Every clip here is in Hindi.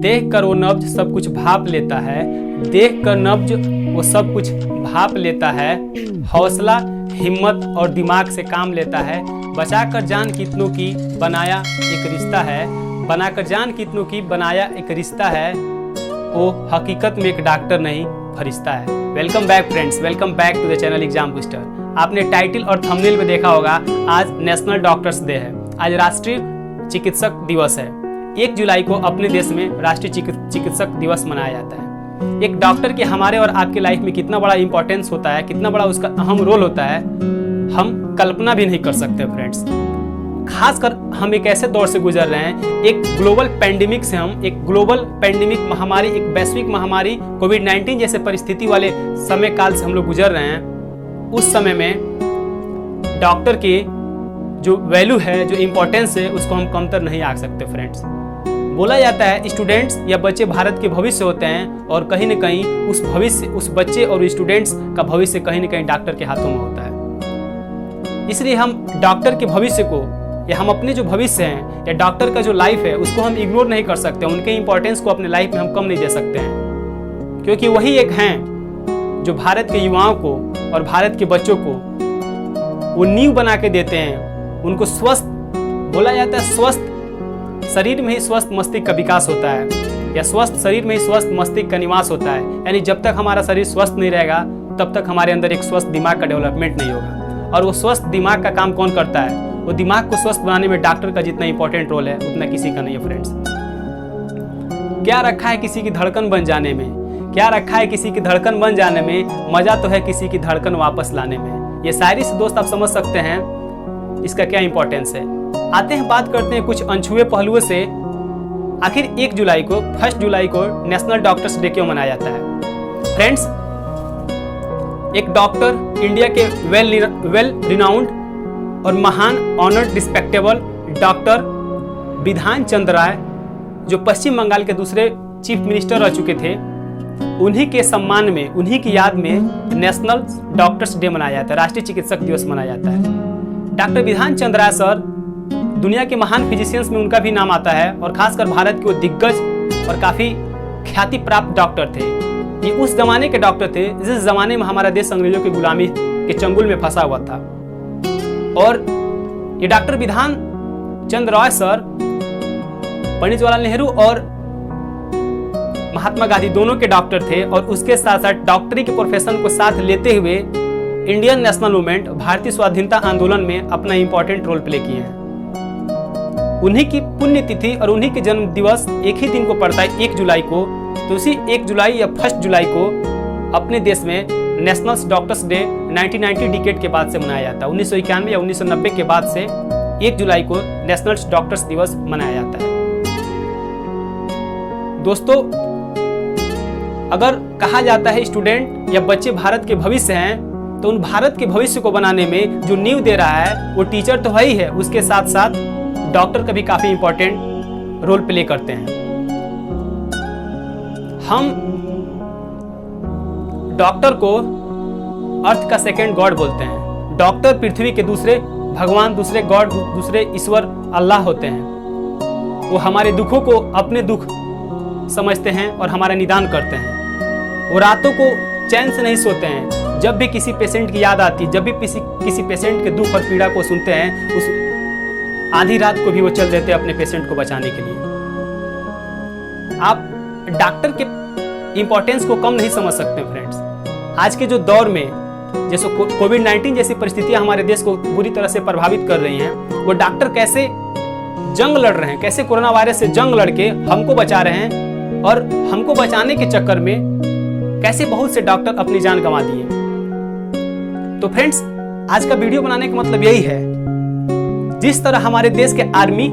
देख कर वो नब्ज सब कुछ भाप लेता है, देख कर नब्ज वो सब कुछ भाप लेता है। हौसला, हिम्मत और दिमाग से काम लेता है। बचाकर जान कितनों की बनाया एक रिश्ता है, बनाकर जान कितनों की बनाया एक रिश्ता है। वो हकीकत में एक डॉक्टर नहीं फरिश्ता है। Welcome back friends, welcome back to the channel exam booster. आपने टाइटल और थंबनेल में देखा होगा, आज नेशनल डॉक्टर्स डे है, आज राष्ट्रीय चिकित्सक दिवस है। 1 जुलाई को अपने देश में राष्ट्रीय चिकित्सक दिवस मनाया जाता है। एक डॉक्टर के हमारे और आपके लाइफ में कितना बड़ा इंपॉर्टेंस होता है, कितना बड़ा उसका अहम रोल होता है, हम कल्पना भी नहीं कर सकते फ्रेंड्स। खासकर हम एक ऐसे दौर से गुजर रहे हैं, एक ग्लोबल पैंडेमिक से, हम एक ग्लोबल पैंडेमिक महामारी, एक वैश्विक महामारी कोविड-19 जैसे परिस्थिति वाले समय काल से हम लोग गुजर रहे हैं। उस समय में डॉक्टर की जो वैल्यू है, जो इम्पोर्टेंस है, उसको हम कमतर नहीं आंक सकते फ्रेंड्स। बोला जाता है स्टूडेंट्स या बच्चे भारत के भविष्य होते हैं, और कहीं न कहीं उस भविष्य, उस बच्चे और स्टूडेंट्स का भविष्य कहीं न कहीं डॉक्टर के हाथों में होता है। इसलिए हम डॉक्टर के भविष्य को, या हम अपने जो भविष्य हैं, या डॉक्टर का जो लाइफ है, उसको हम इग्नोर नहीं कर सकते। उनके इंपॉर्टेंस को अपने लाइफ में हम कम नहीं दे सकते हैं, क्योंकि वही एक हैं जो भारत के युवाओं को और भारत के बच्चों को वो नींव बना के देते हैं। उनको स्वस्थ, बोला जाता है स्वस्थ शरीर में ही स्वस्थ मस्तिष्क का विकास होता है, या स्वस्थ शरीर में ही स्वस्थ मस्तिष्क का निवास होता है। यानी जब तक हमारा शरीर स्वस्थ नहीं रहेगा, तब तक हमारे अंदर एक स्वस्थ दिमाग का डेवलपमेंट नहीं होगा। और वो स्वस्थ दिमाग का काम कौन करता है? वो दिमाग को स्वस्थ बनाने में डॉक्टर का जितना इंपॉर्टेंट रोल है, उतना किसी का नहीं है फ्रेंड्स। क्या रखा है किसी की धड़कन बन जाने में, क्या रखा है किसी की धड़कन बन जाने में, मजा तो है किसी की धड़कन वापस लाने में। ये शायरी से दोस्त आप समझ सकते हैं इसका क्या इंपॉर्टेंस है। आते हैं, बात करते हैं कुछ अनछुए पहलुओं से। आखिर 1 जुलाई को, 1 जुलाई को नेशनल डॉक्टर्स डे क्यों मनाया जाता है फ्रेंड्स? एक डॉक्टर, इंडिया के वेल रिनाउंड और महान ऑनर्ड रिस्पेक्टेबल डॉक्टर बिधान चंद्र राय, जो पश्चिम बंगाल के दूसरे चीफ मिनिस्टर रह चुके थे, उन्हीं के सम्मान में, उन्हीं की याद में नेशनल डॉक्टर्स डे मनाया जाता है, राष्ट्रीय चिकित्सक दिवस मनाया जाता है। डॉक्टर बिधान चंद्र राय सर दुनिया के महान फिजिशियंस में उनका भी नाम आता है, और खासकर भारत के वो दिग्गज और काफी ख्याति प्राप्त डॉक्टर थे। ये उस जमाने के डॉक्टर थे जिस जमाने में हमारा देश अंग्रेजों की गुलामी के चंगुल में फंसा हुआ था। और ये डॉक्टर बिधान चंद्र राय सर पंडित जवाहरलाल नेहरू और महात्मा गांधी दोनों के डॉक्टर थे, और उसके साथ साथ डॉक्टरी के प्रोफेशन को साथ लेते हुए इंडियन नेशनल मूवमेंट, भारतीय स्वाधीनता आंदोलन में अपना इंपॉर्टेंट रोल प्ले किए हैं। उन्हीं की पुण्यतिथि और उन्हीं के जन्म दिवस एक ही दिन को पड़ता है, 1 जुलाई को। तो उसी 1 जुलाई या 1 जुलाई को अपने देश में नेशनल डॉक्टर्स डे 1990 डिकेड के बाद से मनाया जाता है। 1991 या 1990 के बाद से 1 जुलाई को नेशनल डॉक्टर्स दिवस मनाया जाता है। दोस्तों, अगर कहा जाता है स्टूडेंट या बच्चे भारत के भविष्य हैं, तो उन भारत के भविष्य को बनाने में जो नींव दे रहा है वो टीचर तो है ही है, उसके साथ साथ डॉक्टर का भी काफी इंपॉर्टेंट रोल प्ले करते हैं। हम डॉक्टर को अर्थ का सेकंड गॉड बोलते हैं। डॉक्टर पृथ्वी के दूसरे भगवान, दूसरे गॉड, दूसरे ईश्वर अल्लाह होते हैं। वो हमारे दुखों को अपने दुख समझते हैं और हमारा निदान करते हैं। वो रातों को चैन से नहीं सोते हैं। जब भी किसी पेशेंट की याद आती, जब भी किसी पेशेंट के दुख और पीड़ा को सुनते हैं, उस आधी रात को भी वो चल देते हैं अपने पेशेंट को बचाने के लिए। आप डॉक्टर के इंपॉर्टेंस को कम नहीं समझ सकते फ्रेंड्स। आज के जो दौर में, जैसे कोविड-19 जैसी परिस्थितियां हमारे देश को बुरी तरह से प्रभावित कर रही हैं, वो डॉक्टर कैसे जंग लड़ रहे हैं, कैसे कोरोना वायरस से जंग लड़के हमको बचा रहे हैं, और हमको बचाने के चक्कर में कैसे बहुत से डॉक्टर अपनी जान गंवा दिए। तो फ्रेंड्स, आज का वीडियो बनाने का मतलब यही है, जिस तरह हमारे देश के आर्मी,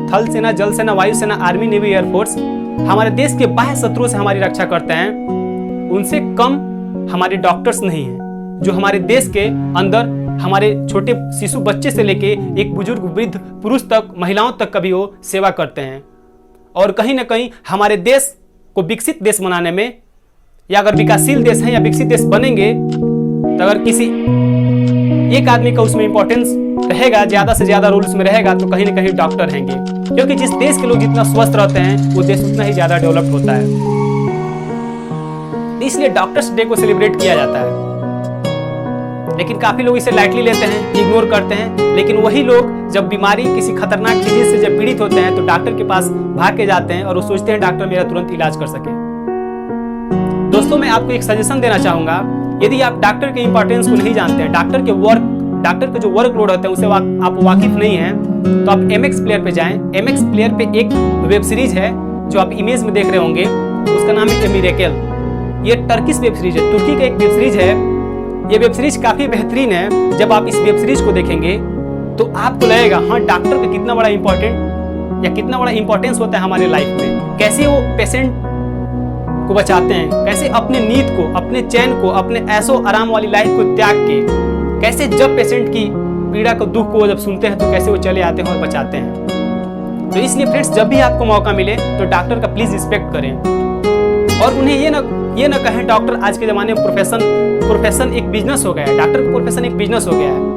थल सेना, जल सेना, वायु सेना, आर्मी, नेवी, एयरफोर्स हमारे देश के बाह्य शत्रुओं से हमारी रक्षा करते हैं, उनसे कम हमारे डॉक्टर्स नहीं हैं, जो हमारे देश के अंदर हमारे छोटे शिशु बच्चे से लेके एक बुजुर्ग, वृद्ध, पुरुष तक, महिलाओं तक का भी वो सेवा करते हैं। और कहीं ना कहीं हमारे देश को विकसित देश बनाने में, या अगर विकासशील देश है या विकसित देश बनेंगे, तो अगर किसी एक आदमी का उसमें इंपॉर्टेंस रहेगा, ज्यादा से ज्यादा रूल्स में रहेगा, तो कहीं ना कहीं डॉक्टर रहेंगे, क्योंकि जिस देश के लोग जितना स्वस्थ रहते हैं वो देश उतना ही ज्यादा डेवलप्ड होता है। इसलिए डॉक्टर्स डे को सेलिब्रेट किया जाता है। लेकिन काफी लोग इसे लाइटली लेते हैं, इग्नोर करते हैं। लेकिन वही लोग जब बीमारी किसी खतरनाक डिजीज से जब पीड़ित होते हैं तो डॉक्टर के पास भाग के जाते हैं और वो सोचते हैं डॉक्टर मेरा तुरंत इलाज कर सके। दोस्तों, मैं आपको एक सजेशन देना चाहूंगा, यदि आप डॉक्टर के इंपॉर्टेंस को नहीं जानते हैं, डॉक्टर का जो वर्कलोड होता है उसे आप वाकिफ नहीं है, तो आप MX प्लेयर पे जाएं। MX प्लेयर पे एक वेब सीरीज है जो आप इमेज में देख रहे होंगे, उसका नाम है ए मिरेकल। ये टर्किश वेब सीरीज है, तुर्की का एक वेब सीरीज है। ये वेब सीरीज काफी बेहतरीन है। जब आप इस वेब सीरीज को देखेंगे तो आपको लगेगा हाँ, डॉक्टर का कितना बड़ा इंपॉर्टेंट या कितना बड़ा इंपॉर्टेंस होता है हमारे लाइफ में। कैसे वो पेशेंट को बचाते हैं, कैसे अपने नींद को, अपने चैन को, अपने ऐशो आराम वाली लाइफ को त्याग के, कैसे जब पेशेंट की पीड़ा को, दुख को जब सुनते हैं तो कैसे वो चले आते हैं और बचाते हैं। तो इसलिए फ्रेंड्स, जब भी आपको मौका मिले तो डॉक्टर का प्लीज रिस्पेक्ट करें और उन्हें ये ना कहें डॉक्टर आज के जमाने में प्रोफेशन एक बिजनेस हो गया है, डॉक्टर का प्रोफेशन एक बिजनेस हो गया है।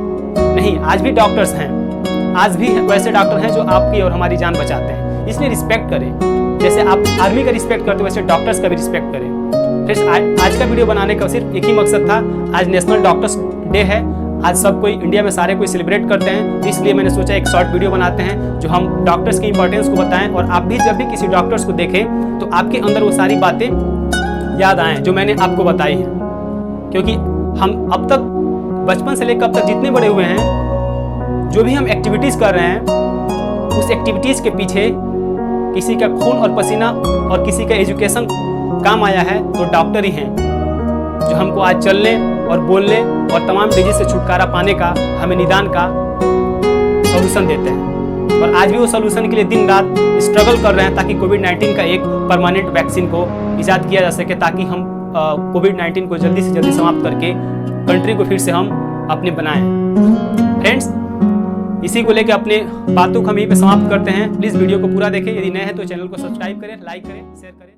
नहीं, आज भी डॉक्टर्स हैं, आज भी वैसे डॉक्टर हैं जो आपकी और हमारी जान बचाते हैं। इसलिए रिस्पेक्ट करें, जैसे आप आर्मी का रिस्पेक्ट करते हो वैसे डॉक्टर्स का भी रिस्पेक्ट करें। फ्रेंड्स, आज का वीडियो बनाने का सिर्फ एक ही मकसद था, आज नेशनल डॉक्टर्स डे है, आज सब कोई इंडिया में सारे कोई सेलिब्रेट करते हैं, तो इसलिए मैंने सोचा एक शॉर्ट वीडियो बनाते हैं जो हम डॉक्टर्स की इंपॉर्टेंस को बताएं और आप भी जब भी किसी डॉक्टर्स को देखें तो आपके अंदर वो सारी बातें याद आएं जो मैंने आपको बताई हैं। क्योंकि हम अब तक बचपन से लेकर अब तक जितने बड़े हुए हैं, जो भी हम एक्टिविटीज़ कर रहे हैं, उस एक्टिविटीज़ के पीछे किसी का खून और पसीना और किसी का एजुकेशन काम आया है तो डॉक्टर ही हैं जो हमको आज चलने और बोलने और तमाम डिजीज से छुटकारा पाने का, हमें निदान का सॉल्यूशन देते हैं। और आज भी वो सॉल्यूशन के लिए दिन रात स्ट्रगल कर रहे हैं ताकि कोविड-19 का एक परमानेंट वैक्सीन को इजाद किया जा सके, ताकि हम कोविड-19 को जल्दी से जल्दी समाप्त करके कंट्री को फिर से हम अपने बनाएं। फ्रेंड्स, इसी को लेकर अपने बातों को हम यहीं पे समाप्त करते हैं। प्लीज़ वीडियो को पूरा देखें। यदि नए हैं तो चैनल को सब्सक्राइब करें, लाइक करें, शेयर करें।